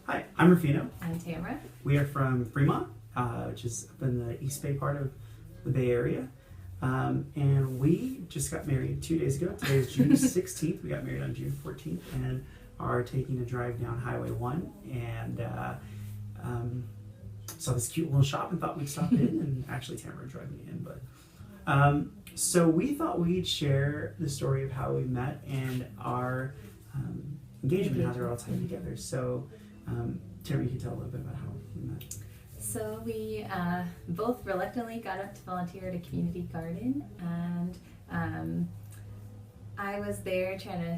Hi, I'm Rufino. I'm Tamara. We are from Fremont, which is up in the East Bay part of the Bay Area. And we just got married 2 days ago. Today is June 16th. We got married on June 14th and are taking a drive down Highway 1. And saw this cute little shop and thought we'd stop in. And actually, Tamara drove me in. So we thought we'd share the story of how we met and our engagement, how they're all tied together. So Tamara, you can tell a little bit about how we met. So we both reluctantly got up to volunteer at a community garden, and I was there trying to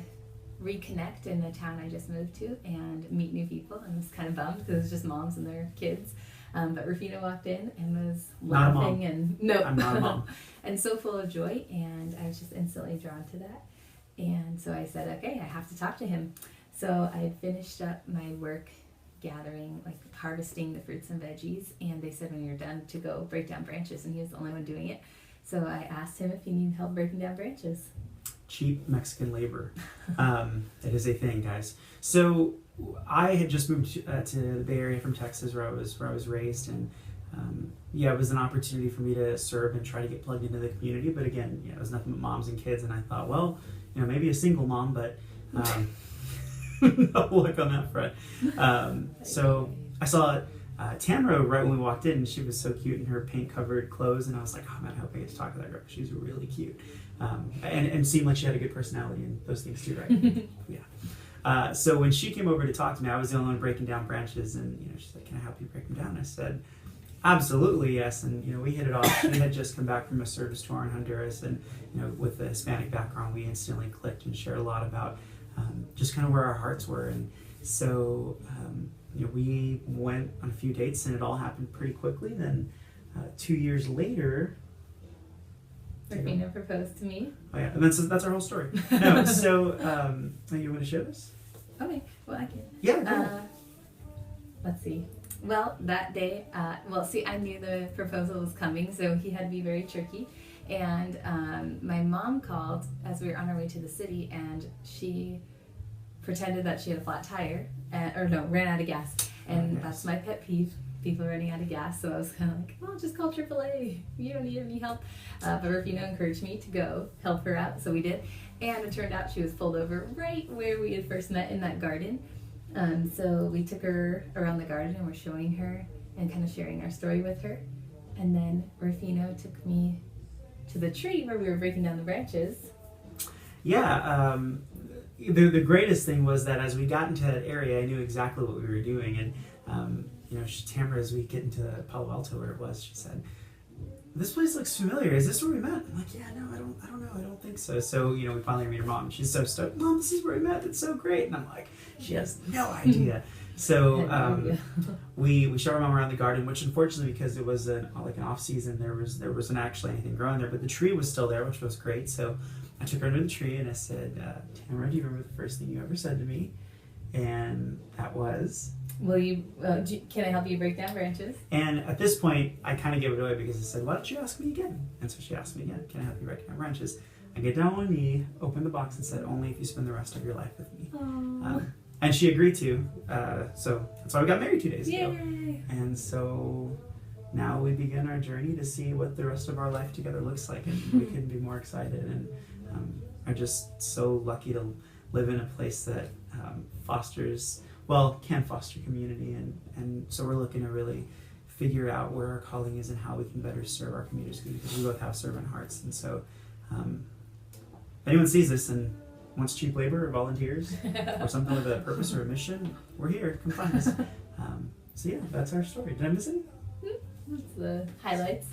reconnect in the town I just moved to and meet new people, and was kind of bummed because it was just moms and their kids. But Rufino walked in and was laughing and I'm not a mom. and so full of joy, and I was just instantly drawn to that. And so I said, okay, I have to talk to him. So I had finished up my work gathering, like harvesting the fruits and veggies, and they said when you're done to go break down branches, and he was the only one doing it. So I asked him if he needed help breaking down branches. Cheap Mexican labor. It is a thing, guys. So I had just moved to the Bay Area from Texas, where I was raised, and it was an opportunity for me to serve and try to get plugged into the community. But again, it was nothing but moms and kids, and I thought, well, maybe a single mom, but no luck on that front. So I saw Tamara right when we walked in, and she was so cute in her paint-covered clothes, and I was like, oh man, I hope I get to talk to that girl. She's really cute, and seemed like she had a good personality and those things too, right? Yeah. So when she came over to talk to me, I was the only one breaking down branches, and she's like, "Can I help you break them down?" And I said, "Absolutely, yes." And we hit it off. She had just come back from a service tour in Honduras, and with a Hispanic background, we instantly clicked and shared a lot about just kind of where our hearts were. And so we went on a few dates, and it all happened pretty quickly. Then 2 years later, Rufino proposed to me. Oh yeah, and that's our whole story. No, so you want to share this? Okay, well I can. Yeah. Go ahead. Let's see. Well, that day, I knew the proposal was coming, so he had to be very tricky. And my mom called as we were on our way to the city, and she pretended that she had a flat tire, ran out of gas. And that's my pet peeve, people running out of gas. So I was kind of like, oh, just call AAA. You don't need any help. But Rufino encouraged me to go help her out, so we did. And it turned out she was pulled over right where we had first met in that garden. So we took her around the garden and we're showing her and kind of sharing our story with her. And then Rufino took me to the tree where we were breaking down the branches. Yeah, the greatest thing was that as we got into that area, I knew exactly what we were doing. And, Tamara, as we get into Palo Alto, where it was, she said, "This place looks familiar. Is this where we met?" I'm like, "Yeah, no, I don't know. I don't think so." So, we finally meet her mom. She's so stoked. "Mom, this is where we met. It's so great." And I'm like, she has no idea. So we show our mom around the garden, which unfortunately, because it was an off season, there wasn't actually anything growing there, but the tree was still there, which was great. So I took her under the tree and I said, "Tamara, do you remember the first thing you ever said to me?" And that was, can I help you break down branches? And at this point, I kind of gave it away because I said, "Why don't you ask me again?" And so she asked me again, "Can I help you break down branches?" I get down on one knee, opened the box, and said, "Only if you spend the rest of your life with me." And she agreed to. So that's why we got married 2 days ago. Yay! And so now we begin our journey to see what the rest of our life together looks like, and we couldn't be more excited, and are just so lucky to live in a place that can foster community, and so we're looking to really figure out where our calling is and how we can better serve our communities, because we both have servant hearts. And so if anyone sees this and wants cheap labor or volunteers or something with a purpose or a mission, we're here. Come find us. So yeah, that's our story. Did I miss anything? That's the highlights.